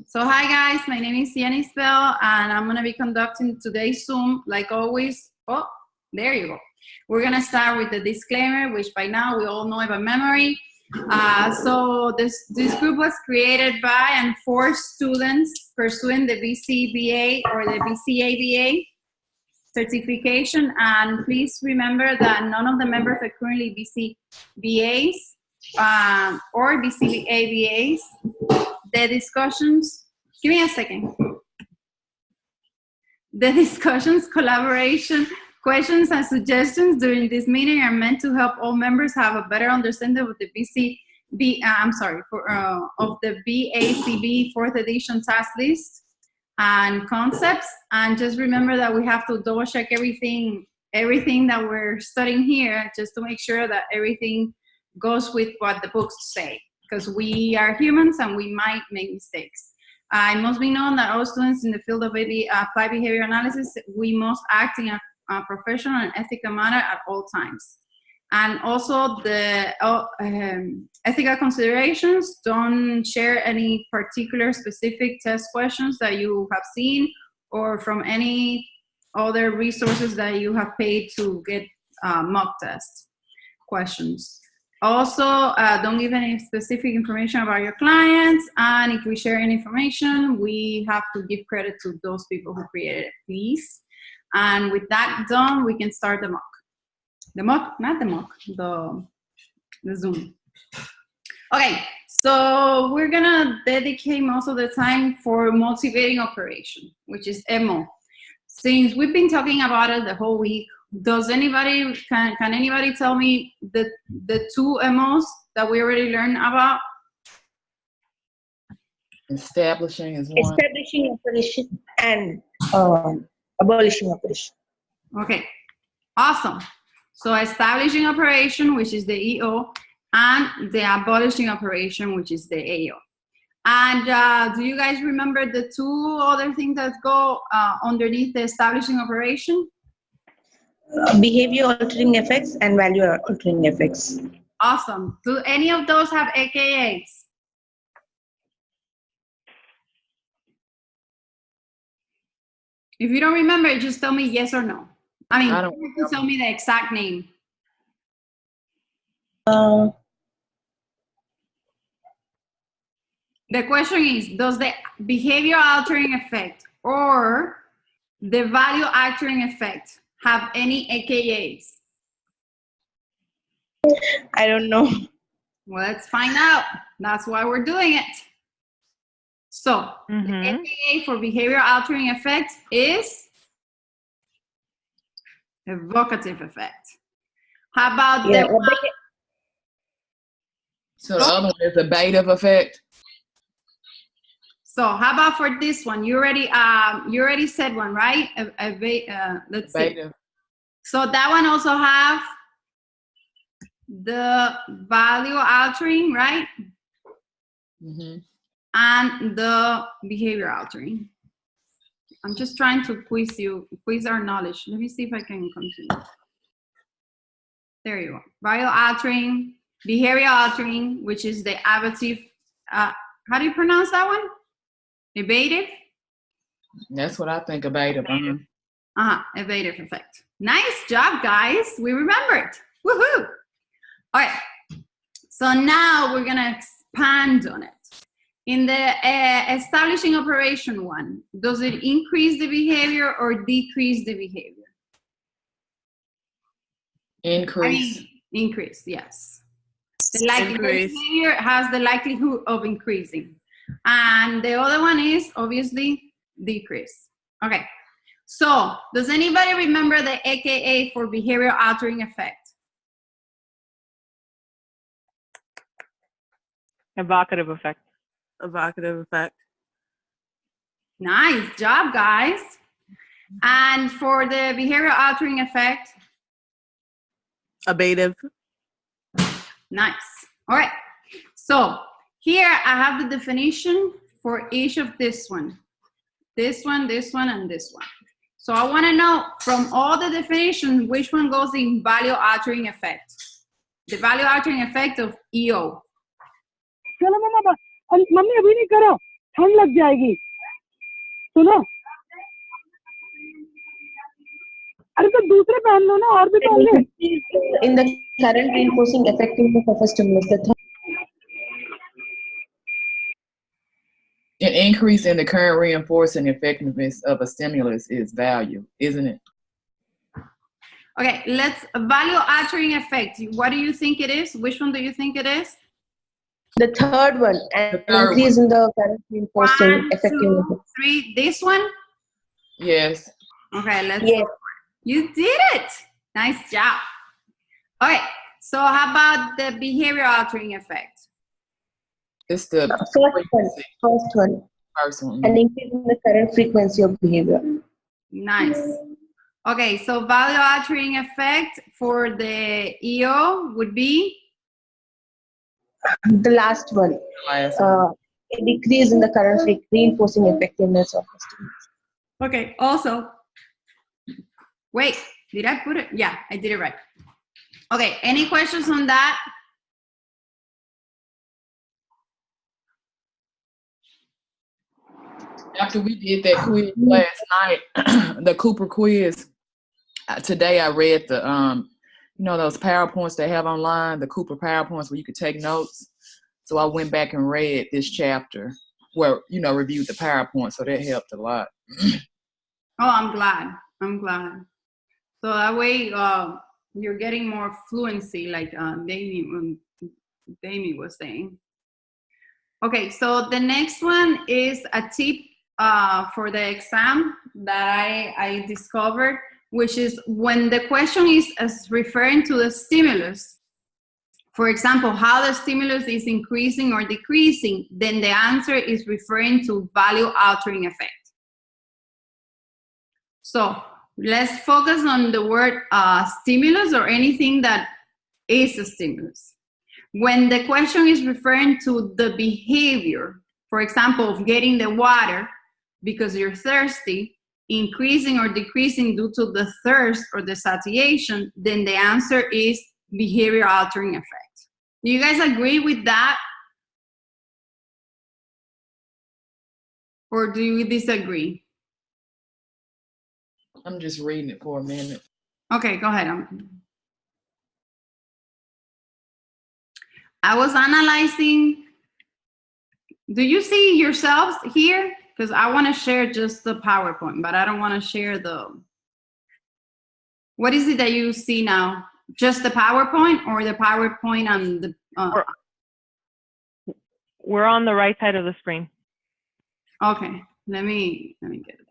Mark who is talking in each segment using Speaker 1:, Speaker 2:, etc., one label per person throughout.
Speaker 1: So hi guys, my name is Yanis Bell and I'm going to be conducting today's Zoom like always. Oh, there you go. We're going to start with the disclaimer, which by now we all know by memory. So this group was created by and for students pursuing the bcba or the bcaba certification, and please remember that none of the members are currently bcbas or bcabas. The discussions, give me a second. The discussions, collaboration, questions, and suggestions during this meeting are meant to help all members have a better understanding of the of the BACB 4th edition task list and concepts. And just remember that we have to double check everything that we're studying here, just to make sure that everything goes with what the books say, because we are humans and we might make mistakes. It must be known that all students in the field of applied behavior analysis, we must act in a professional and ethical manner at all times. And also the ethical considerations: don't share any particular specific test questions that you have seen or from any other resources that you have paid to get mock test questions. Also, don't give any specific information about your clients, and if we share any information, we have to give credit to those people who created it, please. And with that done, we can start the mock. The Zoom. Okay, so we're gonna dedicate most of the time for motivating operation, which is MO. Since we've been talking about it the whole week, does anybody, can anybody tell me the two MOs that we already learned about?
Speaker 2: Establishing is one.
Speaker 3: Establishing operation and abolishing operation.
Speaker 1: Okay, awesome. So establishing operation, which is the EO, and the abolishing operation, which is the AO. And do you guys remember the two other things that go underneath the establishing operation?
Speaker 3: Behavior altering effects and value altering effects.
Speaker 1: Awesome. Do any of those have AKAs? If you don't remember, just tell me yes or no. I mean, you can tell me the exact name. The question is, does the behavior altering effect or the value altering effect have any AKAs?
Speaker 3: I don't know.
Speaker 1: Well, let's find out. That's why we're doing it. So, the AKA for behavior altering effect is evocative effect. How about
Speaker 2: So the other one is the abative effect.
Speaker 1: So how about for this one? You already said one, right? Let's see. So that one also have the value altering, right? And the behavior altering. I'm just trying to quiz our knowledge. Let me see if I can continue. There you go. Value altering, behavior altering, which is the abative. How do you pronounce that one? Abative?
Speaker 2: That's what I think, abative.
Speaker 1: Abative effect. Nice job, guys. We remembered. Woohoo! All right. So now we're going to expand on it. In the establishing operation one, does it increase the behavior or decrease the behavior?
Speaker 2: Increase.
Speaker 1: Increase, yes. The behavior has the likelihood of increasing. And the other one is obviously decrease. Okay. So does anybody remember the AKA for behavior altering effect?
Speaker 4: Evocative effect.
Speaker 5: Evocative effect.
Speaker 1: Nice job, guys. And for the behavior altering effect?
Speaker 5: Abative.
Speaker 1: Nice. All right. So here I have the definition for each of this one. This one, this one, and this one. So I want to know from all the definitions, which one goes in value altering effect? The value altering effect of EO.
Speaker 4: Mummy, abhi nahi karo. ठंड लग जाएगी सुनो अरे तो दूसरे पहन लो ना और भी पहन ले
Speaker 3: In the current reinforcing effectiveness of a stimulus, the
Speaker 2: An increase in the current reinforcing effectiveness of a stimulus is value, isn't it?
Speaker 1: Okay, let's value altering effect. What do you think it is? Which one do you think it is?
Speaker 3: third one, an increase in the current reinforcing
Speaker 1: 1,
Speaker 3: effectiveness.
Speaker 1: 2, 3. This one?
Speaker 2: Yes.
Speaker 1: Okay, let's
Speaker 3: Yes.
Speaker 1: go. You did it. Nice job. Okay, so how about the behavior altering effect?
Speaker 2: It's the
Speaker 3: First one.
Speaker 2: first one.
Speaker 3: An increase in the current frequency of behavior.
Speaker 1: Nice. Okay, so value altering effect for the EO would be?
Speaker 3: The last one. A decrease in the current reinforcing effectiveness of the stimulus.
Speaker 1: Okay, also, wait, did I put it? Yeah, I did it right. Okay, any questions on that?
Speaker 2: After we did that quiz last night, the Cooper quiz, today I read the, you know, those PowerPoints they have online, the Cooper PowerPoints where you could take notes. So I went back and read this chapter where, you know, reviewed the PowerPoint. So that helped a lot.
Speaker 1: Oh, I'm glad. I'm glad. So that way you're getting more fluency like Damie was saying. Okay, so the next one is a tip for the exam that I discovered, which is when the question is referring to the stimulus, for example, how the stimulus is increasing or decreasing, then the answer is referring to value altering effect. So let's focus on the word stimulus or anything that is a stimulus. When the question is referring to the behavior, for example, of getting the water because you're thirsty, increasing or decreasing due to the thirst or the satiation, then the answer is behavior altering effect. Do you guys agree with that? Or do you disagree?
Speaker 2: I'm just reading it for a minute.
Speaker 1: Okay, go ahead. I was analyzing. Do you see yourselves here? Because I want to share just the PowerPoint, but I don't want to share the. What is it that you see now? Just the PowerPoint or the PowerPoint and the.
Speaker 5: We're on the right side of the screen.
Speaker 1: Okay, let me get it.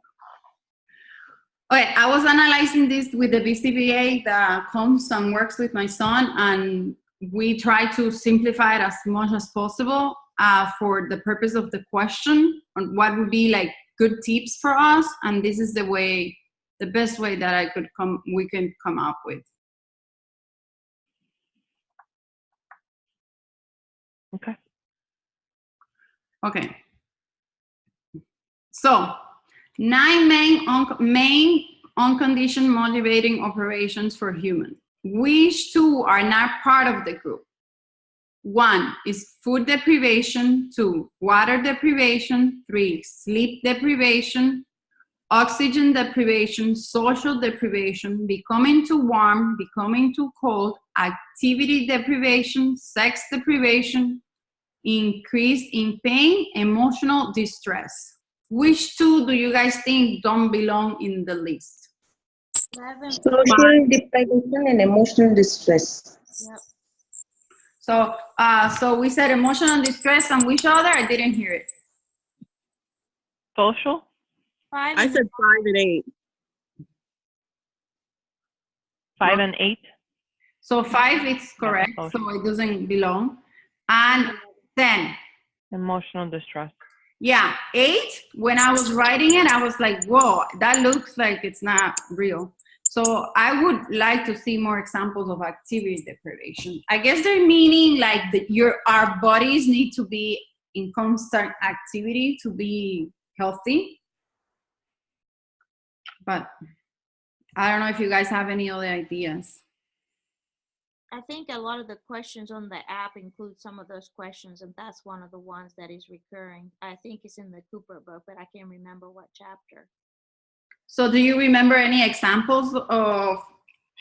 Speaker 1: Okay, I was analyzing this with the bcba that comes and works with my son, and we try to simplify it as much as possible for the purpose of the question on what would be like good tips for us, and this is the best way that we can come up with.
Speaker 5: Okay.
Speaker 1: Okay. So 9 main unconditioned motivating operations for humans. Which 2 are not part of the group? 1 is food deprivation, 2, water deprivation, 3, sleep deprivation, oxygen deprivation, social deprivation, becoming too warm, becoming too cold, activity deprivation, sex deprivation, increase in pain, emotional distress. Which 2 do you guys think don't belong in the list?
Speaker 3: Social deprivation and emotional distress.
Speaker 1: Yep. So we said emotional distress, and which other? I didn't hear it.
Speaker 5: Social? I said 5 and 8. 5 and 8?
Speaker 1: So 5 is correct,
Speaker 5: Yeah,
Speaker 1: so it doesn't belong. And 10.
Speaker 5: Emotional distress.
Speaker 1: Yeah, 8, when I was writing it, I was like, whoa, that looks like it's not real. So I would like to see more examples of activity deprivation. I guess they're meaning like our bodies need to be in constant activity to be healthy. But I don't know if you guys have any other ideas.
Speaker 6: I think a lot of the questions on the app include some of those questions, and that's one of the ones that is recurring. I think it's in the Cooper book, but I can't remember what chapter.
Speaker 1: So do you remember any examples of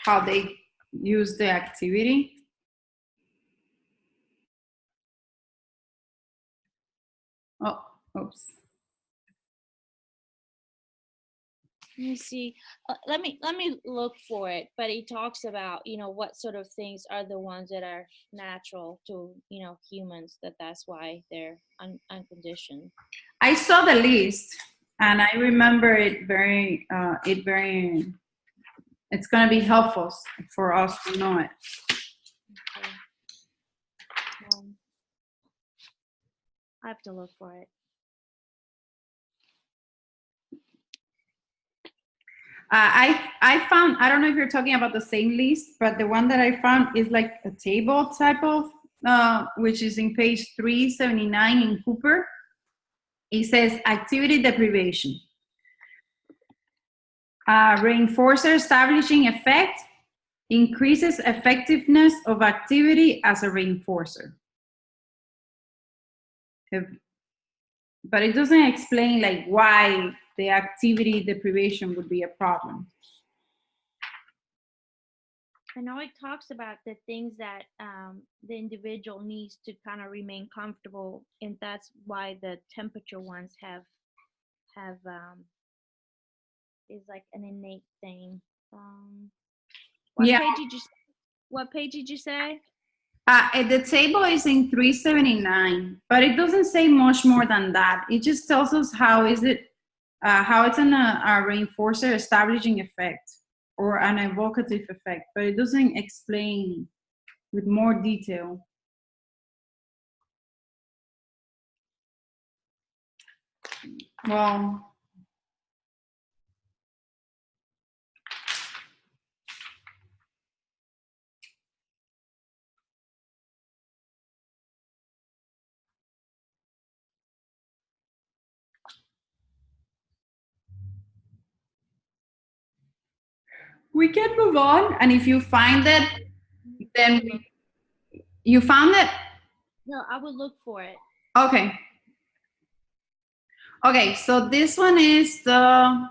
Speaker 1: how they use the activity? Oh, oops.
Speaker 6: Let me see. Let me look for it. But he talks about, you know, what sort of things are the ones that are natural to, you know, humans. That's why they're unconditioned.
Speaker 1: I saw the list, and I remember it very. It's going to be helpful for us to know it.
Speaker 6: Okay. I have to look for it.
Speaker 1: I found, I don't know if you're talking about the same list, but the one that I found is like a table type of, which is in page 379 in Cooper. It says activity deprivation. Reinforcer establishing effect increases effectiveness of activity as a reinforcer. But it doesn't explain like why the activity deprivation would be a problem.
Speaker 6: I know it talks about the things that the individual needs to kind of remain comfortable, and that's why the temperature ones have is like an innate thing. What page did you say?
Speaker 1: The table is in 379, but it doesn't say much more than that. It just tells us how it's a reinforcer establishing effect or an evocative effect, but it doesn't explain with more detail. Well, we can move on, and if you find it, then you found it?
Speaker 6: No, I would look for it.
Speaker 1: Okay. Okay, so this one is the,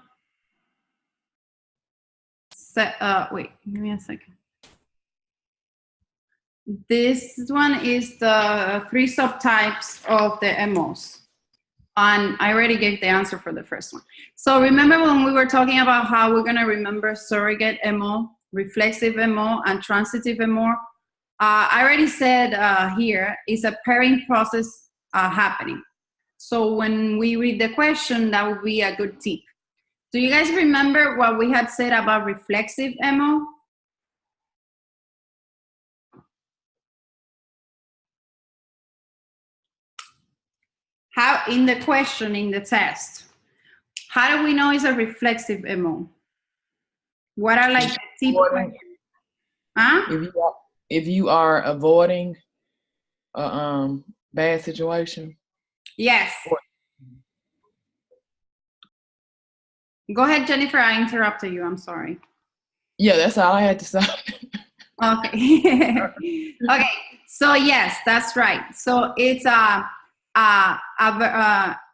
Speaker 1: wait, give me a second. This one is the 3 subtypes of the MOs. And I already gave the answer for the first one. So remember when we were talking about how we're gonna remember surrogate MO, reflexive MO, and transitive MO? I already said here is a pairing process happening. So when we read the question, that would be a good tip. Do you guys remember what we had said about reflexive MO? How, in the question, in the test, how do we know it's a reflexive MO? What are like the tip questions? Huh?
Speaker 2: If you are avoiding a bad situation.
Speaker 1: Yes. Go ahead, Jennifer. I interrupted you. I'm sorry.
Speaker 2: Yeah, that's all I had to say.
Speaker 1: Okay. Okay. So yes, that's right. So it's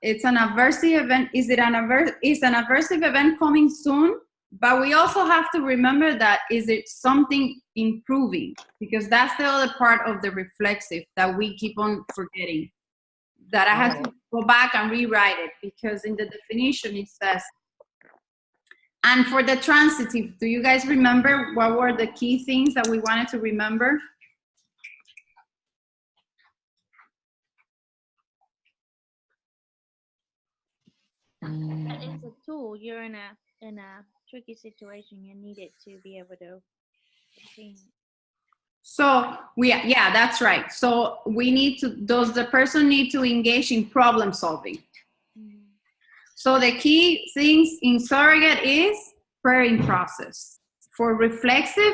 Speaker 1: it's an aversive event. Is an aversive event coming soon? But we also have to remember that is it something improving? Because that's the other part of the reflexive that we keep on forgetting. That I had to go back and rewrite it, because in the definition it says. And for the transitive, do you guys remember what were the key things that we wanted to remember?
Speaker 6: It's a tool. You're in a tricky situation. You need it to be able to obtain it.
Speaker 1: So yeah, that's right. So we need to, does the person need to engage in problem solving? Mm-hmm. So the key things in surrogate is pairing process. For reflexive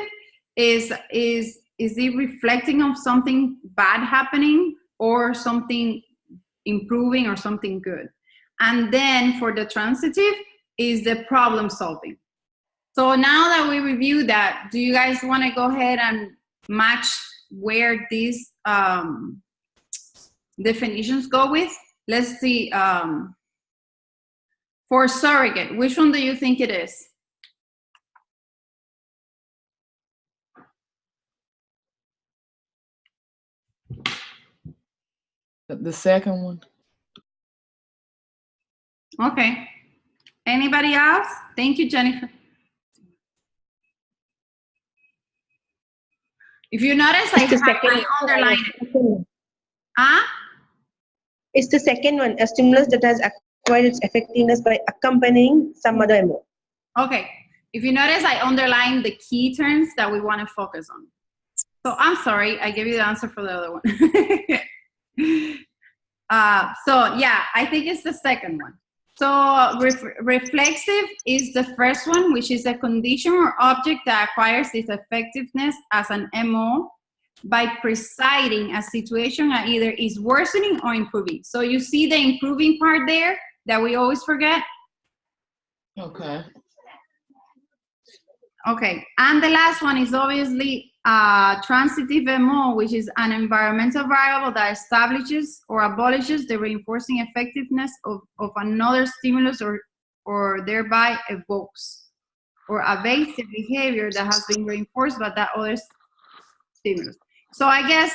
Speaker 1: is it reflecting on something bad happening or something improving or something good? And then for the transitive is the problem solving. So now that we review that, do you guys want to go ahead and match where these definitions go with. Let's see. For surrogate, which one do you think it is?
Speaker 2: The second one.
Speaker 1: Okay. Anybody else? Thank you, Jennifer. If you notice, I underlined it.
Speaker 3: It's the second one, a stimulus that has acquired its effectiveness by accompanying some other MO.
Speaker 1: Okay. If you notice, I underlined the key terms that we want to focus on. So I'm sorry, I gave you the answer for the other one. So yeah, I think it's the second one. So reflexive is the first one, which is a condition or object that acquires its effectiveness as an MO by presiding a situation that either is worsening or improving. So you see the improving part there that we always forget?
Speaker 2: Okay.
Speaker 1: Okay, and the last one is obviously transitive MO, which is an environmental variable that establishes or abolishes the reinforcing effectiveness of another stimulus or thereby evokes or evasive behavior that has been reinforced by that other stimulus. So I guess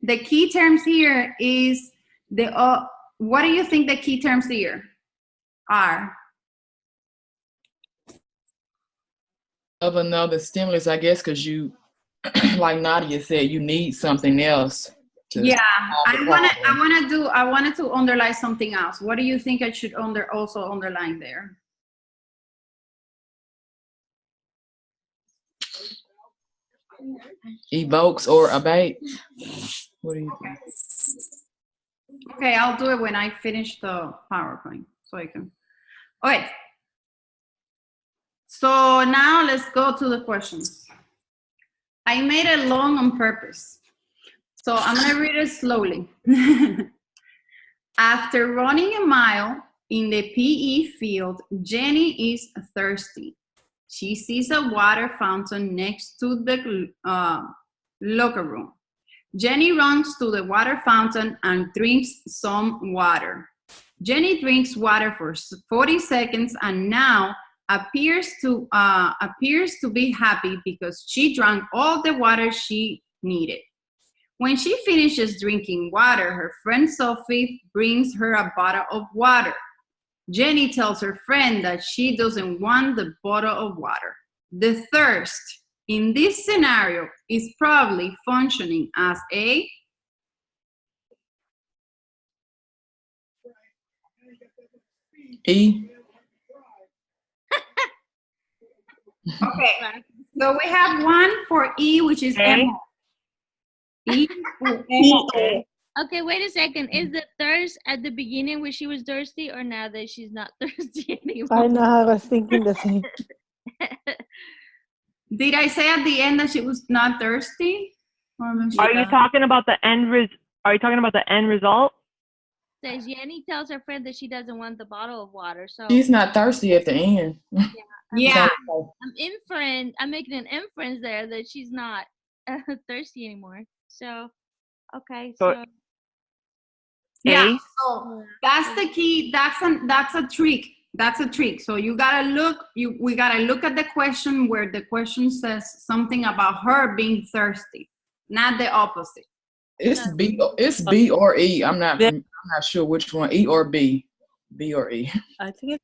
Speaker 1: the key terms here is what do you think the key terms here are?
Speaker 2: Of another stimulus, I guess, because you, like Nadia said, you need something else.
Speaker 1: Yeah, I wanted to underline something else. What do you think I should also underline there?
Speaker 2: Evokes or abate. What do you think?
Speaker 1: Okay, I'll do it when I finish the PowerPoint, so I can. Okay. So now let's go to the questions. I made it long on purpose. So I'm gonna read it slowly. After running a mile in the PE field, Jenny is thirsty. She sees a water fountain next to the locker room. Jenny runs to the water fountain and drinks some water. Jenny drinks water for 40 seconds and now appears to be happy because she drank all the water she needed. When she finishes drinking water, her friend Sophie brings her a bottle of water. Jenny tells her friend that she doesn't want the bottle of water. The thirst in this scenario is probably functioning as a
Speaker 2: E.
Speaker 1: Okay, so we have one for E, which is M. E.
Speaker 6: Okay, wait a second. Is the thirst at the beginning when she was thirsty or now that she's not thirsty anymore?
Speaker 7: I know, I was thinking the same.
Speaker 1: Did I say at the end that she was not thirsty?
Speaker 5: Are you talking about the end result?
Speaker 6: Says Jenny tells her friend that she doesn't want the bottle of water. So
Speaker 2: She's not thirsty at the end.
Speaker 1: Yeah.
Speaker 6: I'm making an inference there that she's not thirsty anymore. So, okay. So
Speaker 1: yeah. So that's the key. That's a trick. That's a trick. So you gotta look. We gotta look at the question where the question says something about her being thirsty, not the opposite.
Speaker 2: It's B. It's B or E. I'm not sure which one. E or B. B or E.
Speaker 8: I think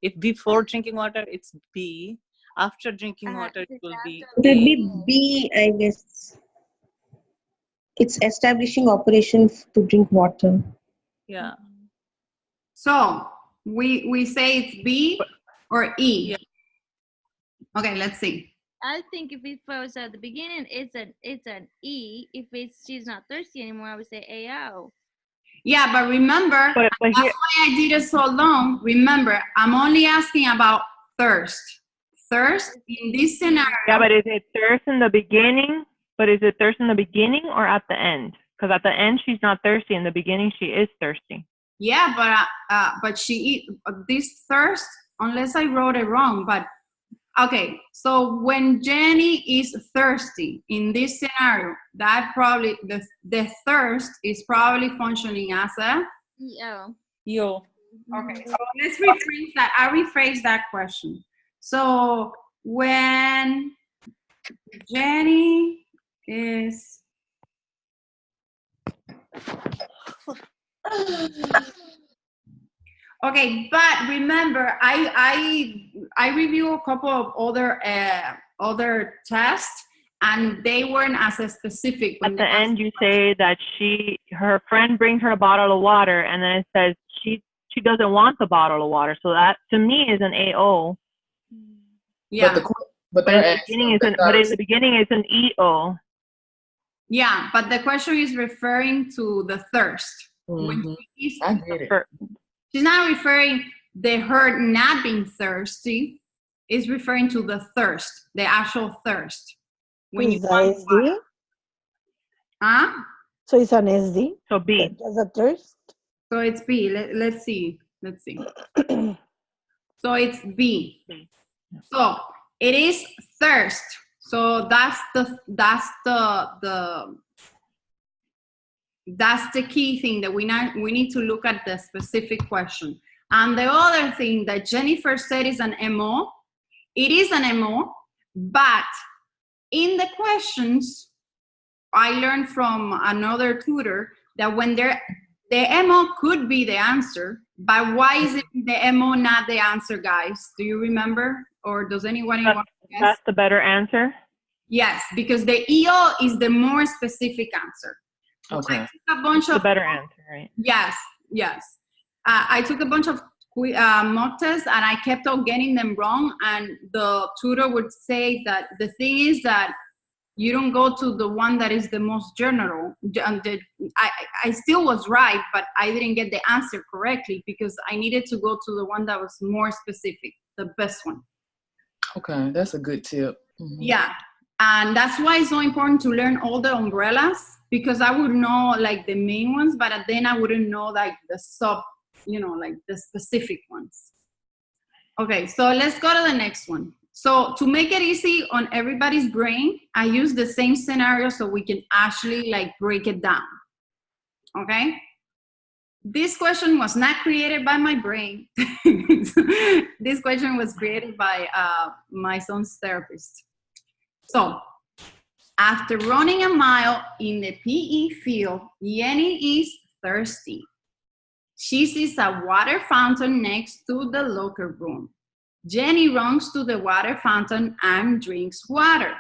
Speaker 8: if before drinking water, it's B. After drinking water, it will be.
Speaker 3: It will be B, I guess. It's establishing operation to drink water.
Speaker 8: Yeah.
Speaker 1: So we say it's B or E.
Speaker 8: Yeah.
Speaker 1: Okay, let's see.
Speaker 6: I think if it was at the beginning, it's an E. If she's not thirsty anymore, I would say AO.
Speaker 1: Yeah, but remember,
Speaker 5: But
Speaker 1: that's why I did it so long. Remember, I'm only asking about thirst. Thirst in this scenario.
Speaker 5: Yeah, but is it thirst in the beginning? But is it thirst in the beginning or at the end? Because at the end she's not thirsty. In the beginning she is thirsty.
Speaker 1: Yeah, but this thirst unless I wrote it wrong, but okay. So when Jenny is thirsty in this scenario, that probably, the thirst is probably functioning as a,
Speaker 6: Yeah.
Speaker 8: Yo.
Speaker 1: okay, so let's rephrase that. I rephrase that question. So when Jenny is okay, but remember, I review a couple of other tests, and they weren't as a specific.
Speaker 5: At the end, you say that her friend brings her a bottle of water, and then it says she doesn't want the bottle of water. So that to me is an AO.
Speaker 1: Yeah.
Speaker 2: But
Speaker 5: in the beginning it's an EO.
Speaker 1: Yeah, but the question is referring to the thirst.
Speaker 2: Mm-hmm. I get it.
Speaker 1: She's not referring her not being thirsty. It's referring to the thirst, the actual thirst. When you want
Speaker 7: SD?
Speaker 1: Huh?
Speaker 7: So it's an SD?
Speaker 5: So B.
Speaker 7: That's a thirst?
Speaker 1: So it's B. Let's see. So it's B. So it is thirst. So that's the key thing that we need to look at the specific question. And the other thing that Jennifer said is an MO. It is an MO, but in the questions, I learned from another tutor that when the MO could be the answer, but why is it the MO not the answer, guys? Do you remember? Or does anyone want to guess?
Speaker 5: That's the better answer?
Speaker 1: Yes, because the EO is the more specific answer.
Speaker 2: Okay.
Speaker 1: I took a bunch of
Speaker 5: the better answer, right?
Speaker 1: Yes. I took a bunch of mock tests, and I kept on getting them wrong. And the tutor would say that the thing is that you don't go to the one that is the most general. I still was right, but I didn't get the answer correctly because I needed to go to the one that was more specific, the best one.
Speaker 2: Okay, that's a good tip. Mm-hmm.
Speaker 1: Yeah, and that's why it's so important to learn all the umbrellas, because I would know like the main ones, but then I wouldn't know like the like the specific ones. Okay, so let's go to the next one. So to make it easy on everybody's brain, I use the same scenario so we can actually like break it down. Okay? This question was not created by my brain. This question was created by my son's therapist. So after running a mile in the PE field, Jenny is thirsty. She sees a water fountain next to the locker room. Jenny runs to the water fountain and drinks water.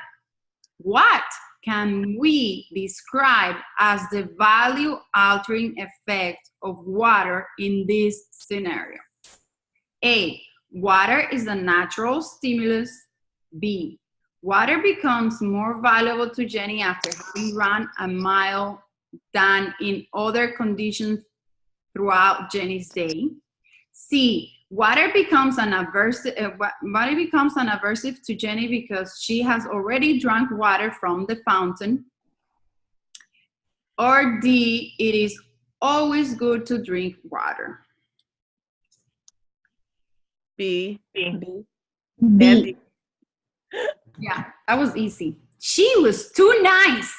Speaker 1: What can we describe as the value-altering effect of water in this scenario? A, water is a natural stimulus. B, water becomes more valuable to Jenny after having run a mile than in other conditions throughout Jenny's day. C, water becomes an aversive to Jenny because she has already drunk water from the fountain. Or D, it is always good to drink water.
Speaker 8: B.
Speaker 7: B.
Speaker 1: Yeah, that was easy. She was too nice.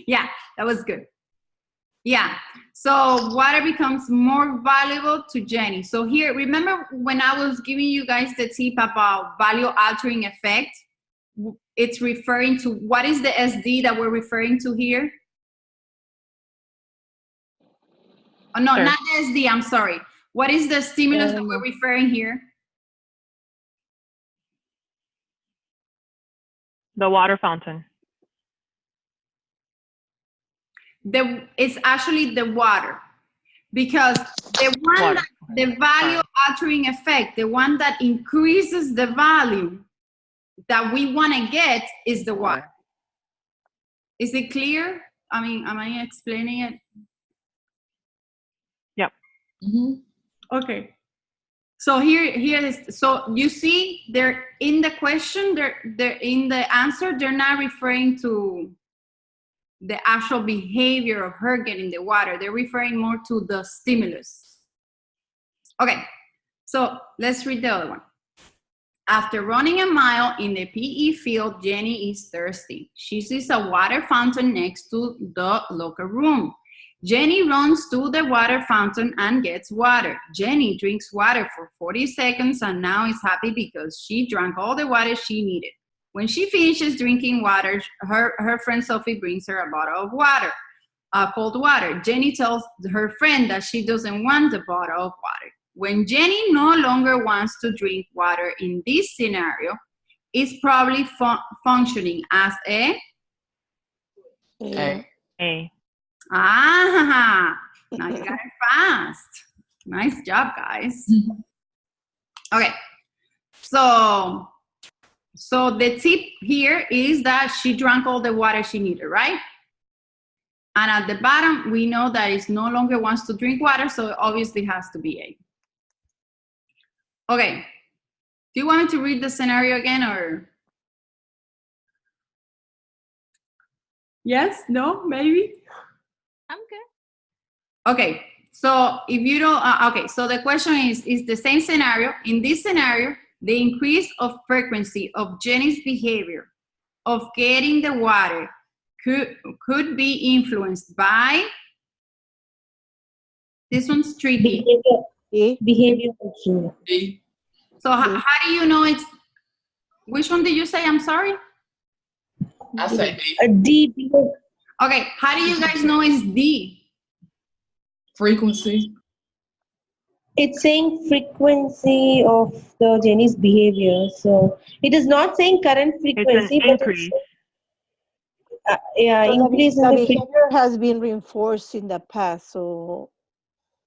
Speaker 1: Yeah, that was good. Yeah, so water becomes more valuable to Jenny. So here, remember when I was giving you guys the tip about value altering effect? It's referring to, what is the SD that we're referring to here? Oh, no, not the SD, I'm sorry. What is the stimulus that we're referring here?
Speaker 5: The water fountain.
Speaker 1: It's actually the water, because the one the value altering effect, the one that increases the value that we want to get is the water. Is it clear? I mean, am I explaining it?
Speaker 5: Yep.
Speaker 1: Mm-hmm. Okay. So here is, so you see, they're in the question, they're in the answer, they're not referring to the actual behavior of her getting the water. They're referring more to the stimulus. Okay, So let's read the other one. After running a mile in the PE field, Jenny is thirsty. She sees a water fountain next to the locker room. Jenny runs to the water fountain and gets water. Jenny drinks water for 40 seconds and now is happy because she drank all the water she needed. When she finishes drinking water, her friend Sophie brings her a bottle of water, cold water. Jenny tells her friend that she doesn't want the bottle of water. When Jenny no longer wants to drink water in this scenario, it's probably functioning as a
Speaker 2: A.
Speaker 5: A.
Speaker 1: now you got it fast. Nice job, guys. Okay, so the tip here is that she drank all the water she needed, right? And at the bottom, we know that it no longer wants to drink water, so it obviously has to be A. Okay, do you want me to read the scenario again or? Yes, no, maybe?
Speaker 6: I'm good.
Speaker 1: Okay, so if you don't, okay, so the question is the same scenario. In this scenario, the increase of frequency of Jenny's behavior of getting the water could be influenced by, this one's tricky.
Speaker 3: Behavior also.
Speaker 2: B.
Speaker 1: So how do you know it's, which one did you say? I'm sorry?
Speaker 2: I say D.
Speaker 3: D. Behavior.
Speaker 1: Okay, how do you guys know it's D?
Speaker 2: Frequency.
Speaker 3: It's saying frequency of the Jenny's behavior. So it is not saying current
Speaker 5: It's
Speaker 3: frequency,
Speaker 5: an
Speaker 3: but
Speaker 5: increase.
Speaker 3: yeah,
Speaker 7: So
Speaker 3: increase in
Speaker 7: the
Speaker 3: the
Speaker 7: behavior has been reinforced in the past, so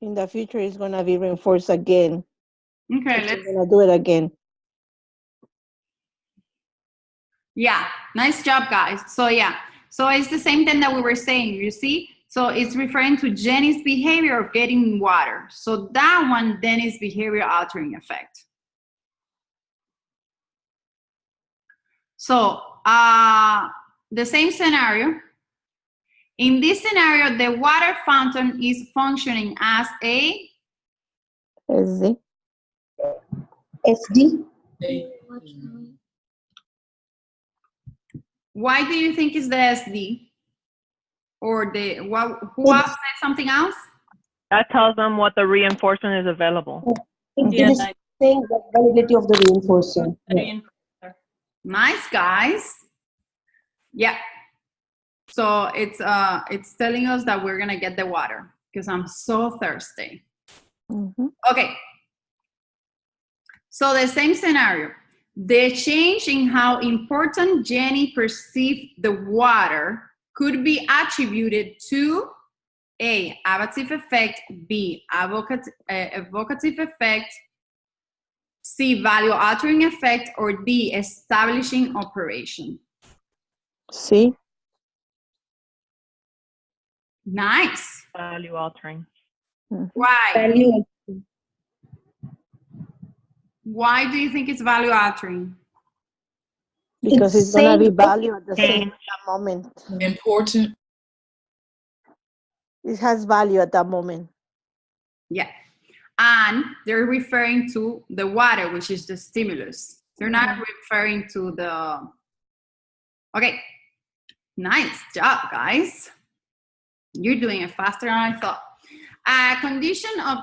Speaker 7: in the future it's gonna be reinforced again.
Speaker 1: Okay,
Speaker 7: She's gonna do it again.
Speaker 1: yeah, nice job, guys. So yeah, so it's the same thing that we were saying, you see? So it's referring to Jenny's behavior of getting water. So that one then is behavior altering effect. So the same scenario. In this scenario, the water fountain is functioning as a
Speaker 7: SD.
Speaker 3: SD.
Speaker 2: A.
Speaker 1: Why do you think it's the SD? Or the, who else said something else?
Speaker 5: That tells them what the reinforcement is available.
Speaker 3: It is saying the validity of the reinforcer. Yeah.
Speaker 1: Nice, guys. Yeah. So it's telling us that we're gonna get the water because I'm so thirsty.
Speaker 7: Mm-hmm.
Speaker 1: Okay. So the same scenario. The change in how important Jenny perceived the water could be attributed to A, ablative effect, B, evocative effect, C, value altering effect, or D, establishing operation.
Speaker 7: See?
Speaker 1: Nice.
Speaker 5: Value altering.
Speaker 1: Why?
Speaker 3: Value.
Speaker 1: Why do you think it's value altering?
Speaker 7: Because it's gonna be value at the same
Speaker 5: Change.
Speaker 7: moment.
Speaker 2: Important.
Speaker 7: It has value at that moment.
Speaker 1: Yeah. And they're referring to the water, which is the stimulus. They're not referring to the, okay. Nice job, guys. You're doing it faster than I thought. A condition of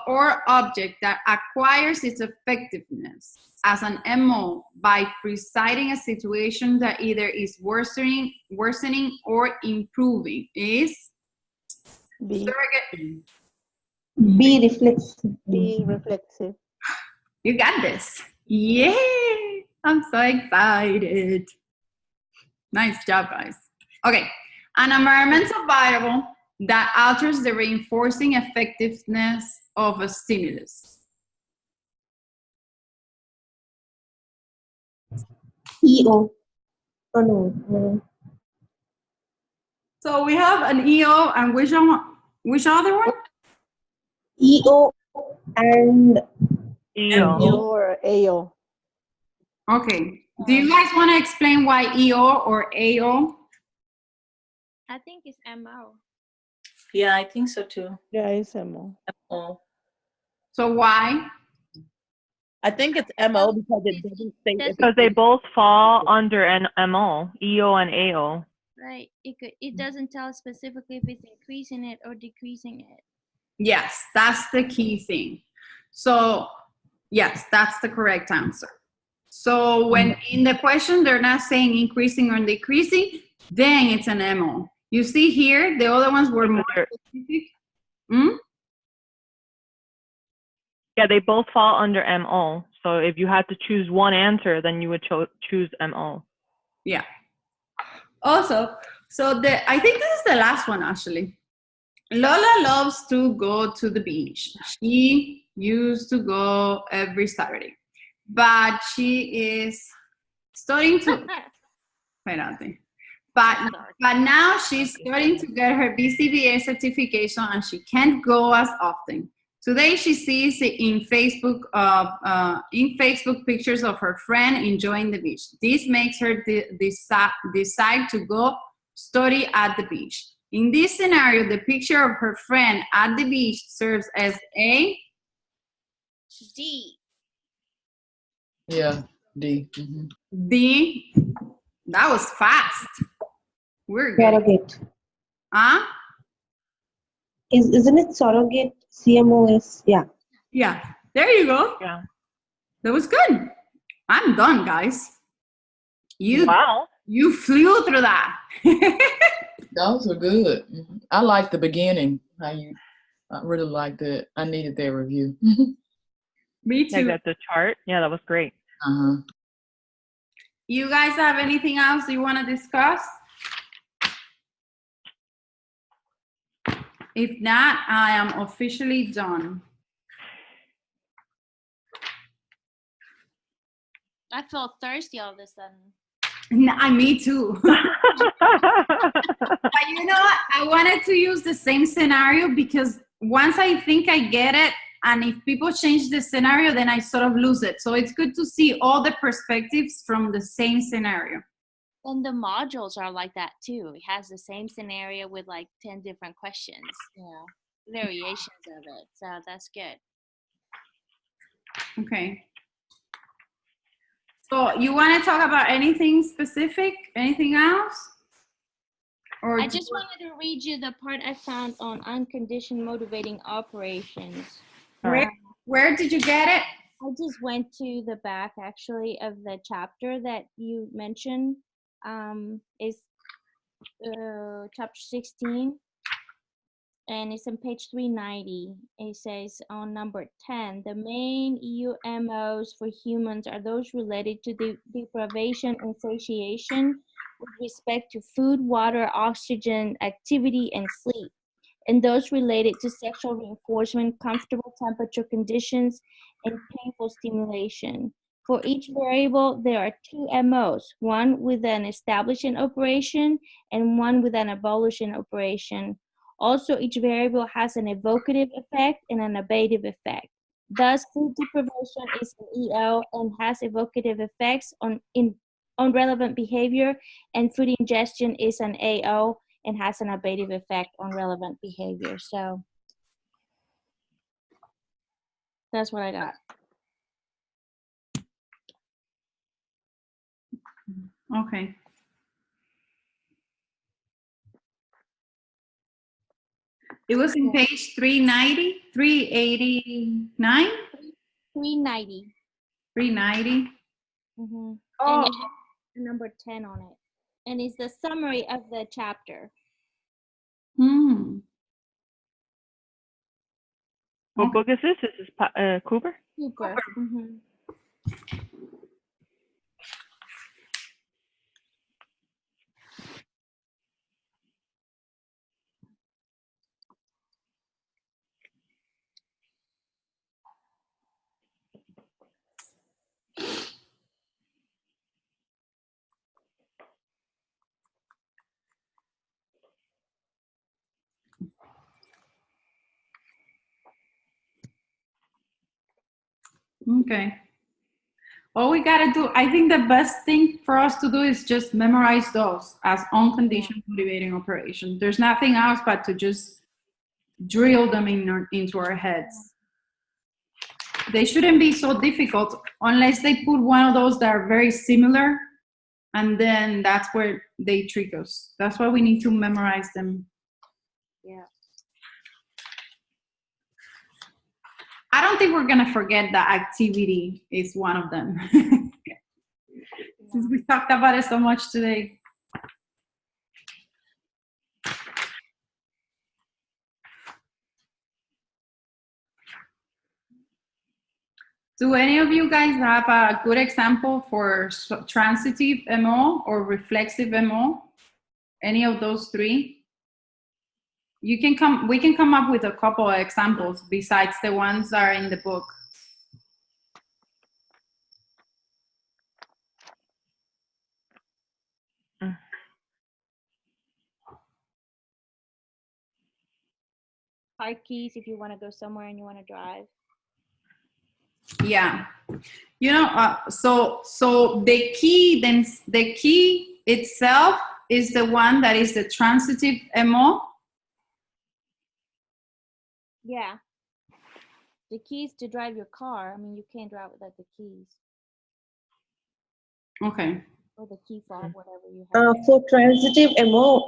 Speaker 1: or object that acquires its effectiveness as an MO by presiding a situation that either is worsening or improving is
Speaker 7: B.
Speaker 1: surrogate.
Speaker 3: B. Reflexive.
Speaker 7: Be reflexive.
Speaker 1: You got this. Yay! I'm so excited. Nice job, guys. Okay, an environmental variable that alters the reinforcing effectiveness of a stimulus.
Speaker 3: EO. Oh no.
Speaker 1: So we have an EO and which other one?
Speaker 3: EO and
Speaker 5: EO.
Speaker 7: Or AO.
Speaker 1: Okay. Do you guys want to explain why EO or AO?
Speaker 6: I think it's MO.
Speaker 8: Yeah, I think so too.
Speaker 7: Yeah, it's MO.
Speaker 8: Oh.
Speaker 1: So why?
Speaker 3: I think it's MO because it doesn't say if
Speaker 5: Because they both fall under an MO, EO and AO.
Speaker 6: Right. It doesn't tell specifically if it's increasing it or decreasing it.
Speaker 1: Yes, that's the key thing. So yes, that's the correct answer. So when in the question they're not saying increasing or decreasing, then it's an MO. You see here, the other ones were more specific. Hmm?
Speaker 5: Yeah, they both fall under MO. So if you had to choose one answer, then you would choose MO.
Speaker 1: Yeah. Also, so I think this is the last one actually. Lola loves to go to the beach. She used to go every Saturday, but she is starting to. But now she's starting to get her BCBA certification and she can't go as often. Today she sees in Facebook pictures of her friend enjoying the beach. This makes her decide to go study at the beach. In this scenario, the picture of her friend at the beach serves as a
Speaker 6: D.
Speaker 2: Yeah, D. Mm-hmm.
Speaker 1: D. That was fast. We're good.
Speaker 3: Surrogate.
Speaker 1: Huh?
Speaker 3: Isn't it surrogate? CMOS. Yeah.
Speaker 1: Yeah. There you go.
Speaker 5: Yeah.
Speaker 1: That was good. I'm done, guys.
Speaker 5: Wow.
Speaker 1: You flew through that.
Speaker 2: Those were good. Mm-hmm. I like the beginning. I really liked it. I needed that review.
Speaker 1: Me too.
Speaker 5: Like the chart. Yeah, that was great.
Speaker 2: Uh-huh.
Speaker 1: You guys have anything else you want to discuss? If not, I am officially done.
Speaker 6: I felt thirsty all of a sudden.
Speaker 1: Me too. But you know what? I wanted to use the same scenario because once I think I get it, and if people change the scenario, then I sort of lose it. So it's good to see all the perspectives from the same scenario.
Speaker 6: And the modules are like that too. It has the same scenario with like 10 different questions, you know, variations of it. So that's good.
Speaker 1: Okay. So you want to talk about anything specific? Anything else? Or
Speaker 6: I just wanted to read you the part I found on unconditioned motivating operations.
Speaker 1: Where did you get it?
Speaker 6: I just went to the back actually of the chapter that you mentioned. Is chapter 16. And it's on page 390. It says on number 10, the main EUMOs for humans are those related to the deprivation and satiation with respect to food, water, oxygen, activity, and sleep, and those related to sexual reinforcement, comfortable temperature conditions, and painful stimulation. For each variable, there are two MOs, one with an establishing operation and one with an abolishing operation. Also, each variable has an evocative effect and an abative effect. Thus, food deprivation is an EO and has evocative effects on relevant behavior, and food ingestion is an AO and has an abative effect on relevant behavior. So that's what I got.
Speaker 1: Okay. It was in page 390, 389?
Speaker 6: 390.
Speaker 1: 390.
Speaker 6: Mm-hmm.
Speaker 1: Oh.
Speaker 6: And it has number 10 on it. And it's the summary of the chapter.
Speaker 5: What book is this? This is Cooper?
Speaker 6: Cooper. Mm-hmm.
Speaker 1: Okay. All we got to do, I think the best thing for us to do is just memorize those as unconditioned motivating operation. There's nothing else but to just drill them into our heads. they shouldn't be so difficult unless they put one of those that are very similar, and then that's where they trick us. That's why we need to memorize them.
Speaker 6: Yeah.
Speaker 1: I don't think we're gonna forget that activity is one of them. Since we talked about it so much today. Do any of you guys have a good example for transitive MO or reflexive MO? Any of those three? We can come up with a couple of examples besides the ones that are in the book.
Speaker 6: Car keys if you want to go somewhere and you want to drive.
Speaker 1: Yeah, you know, so the key itself is the one that is the transitive MO.
Speaker 6: Yeah. The keys to drive your car. I mean, you can't drive without the keys.
Speaker 1: Okay.
Speaker 6: Or the key fob, whatever you have.
Speaker 3: For transitive MO,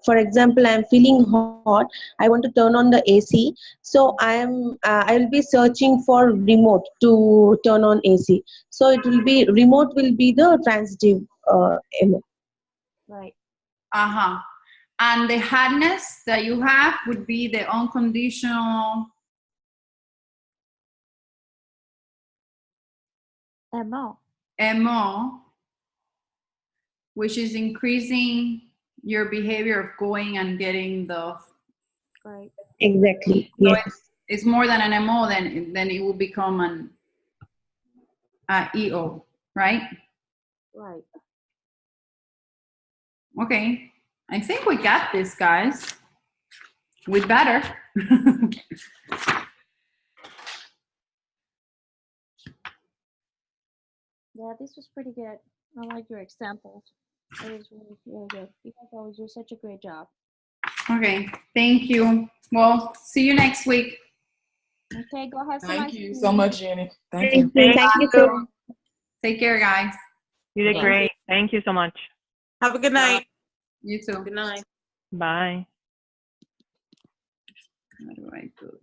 Speaker 3: for example, I'm feeling hot. I want to turn on the AC, so I'll be searching for remote to turn on AC. So it will be remote will be the transitive MO.
Speaker 6: Right.
Speaker 1: And the hardness that you have would be the unconditional MO, which is increasing your behavior of going and getting the.
Speaker 6: Right.
Speaker 3: Exactly.
Speaker 1: So
Speaker 3: Yes.
Speaker 1: it's more than an MO, then it will become an EO, right?
Speaker 6: Right.
Speaker 1: Okay. I think we got this, guys. We better.
Speaker 6: Yeah, this was pretty good. I like your examples. It was really, really good. You guys always do such a great job.
Speaker 1: Okay. Thank you. Well, see you next week.
Speaker 6: Okay, go have some
Speaker 2: Thank
Speaker 6: ice
Speaker 2: you
Speaker 6: cream.
Speaker 2: so much, Jenny. Thank
Speaker 3: Thank
Speaker 2: you.
Speaker 3: you. Thank you so.
Speaker 1: Take care, guys.
Speaker 5: You did
Speaker 8: Thank
Speaker 5: great. Thank you so much.
Speaker 9: Have a good night.
Speaker 1: You too.
Speaker 8: Good night.
Speaker 5: Bye.
Speaker 1: How do I do?